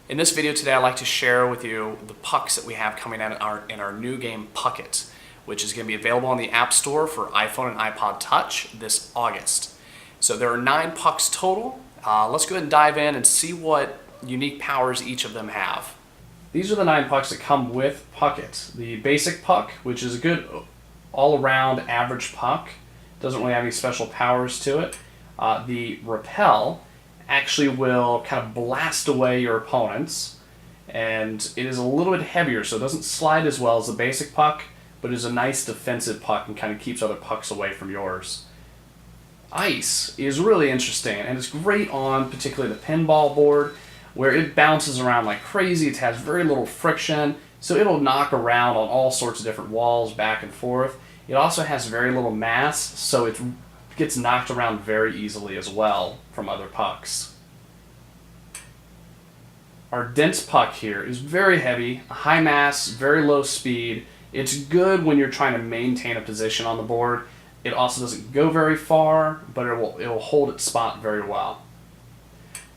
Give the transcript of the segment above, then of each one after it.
In this video today, I'd like to share with you the pucks that we have coming out in our new game Puckit, which is going to be available on the App Store for iPhone and iPod Touch this August. So there are 9 pucks total. Let's go ahead and dive in and see what unique powers each of them have. These are the 9 pucks that come with Puckit. The basic puck, which is a good all-around average puck, doesn't really have any special powers to it. The Repel actually will kind of blast away your opponents, and it is a little bit heavier, so it doesn't slide as well as the basic puck, but is a nice defensive puck and kind of keeps other pucks away from yours. Ice is really interesting, and it's great on particularly the pinball board, where it bounces around like crazy. It has very little friction, so it'll knock around on all sorts of different walls back and forth. It also has very little mass, so it gets knocked around very easily as well from other pucks. Our dense puck here is very heavy, high mass, very low speed. It's good when you're trying to maintain a position on the board. It also doesn't go very far, but it will hold its spot very well.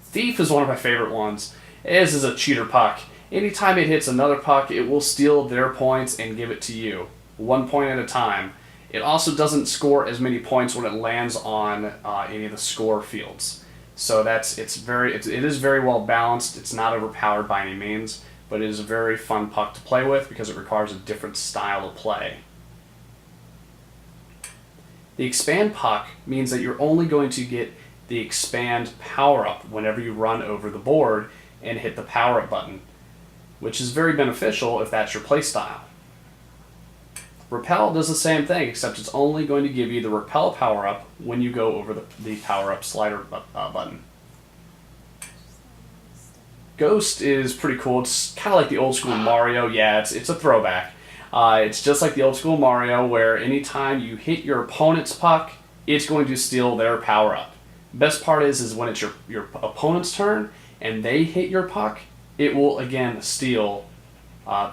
Thief is one of my favorite ones. This is a cheater puck. Anytime it hits another puck, it will steal their points and give it to you, 1 point at a time. It also doesn't score as many points when it lands on any of the score fields. So it is very well balanced. It's not overpowered by any means, but it is a very fun puck to play with because it requires a different style of play. The expand puck means that you're only going to get the expand power-up whenever you run over the board and hit the power-up button, which is very beneficial if that's your play style. Repel does the same thing, except it's only going to give you the Repel power-up when you go over the power-up slider button. Ghost is pretty cool. It's kind of like the old school Mario. Yeah, it's a throwback. It's just like the old school Mario, where anytime you hit your opponent's puck, it's going to steal their power-up. Best part is when it's your opponent's turn and they hit your puck, it will again steal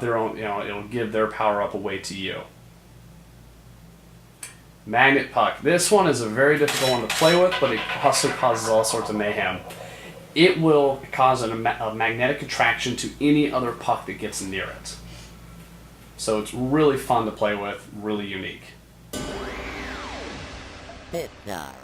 their own. It'll give their power-up away to you. Magnet puck. This one is a very difficult one to play with, but it also causes all sorts of mayhem. It will cause a magnetic attraction to any other puck that gets near it. So it's really fun to play with, really unique. BitTsar.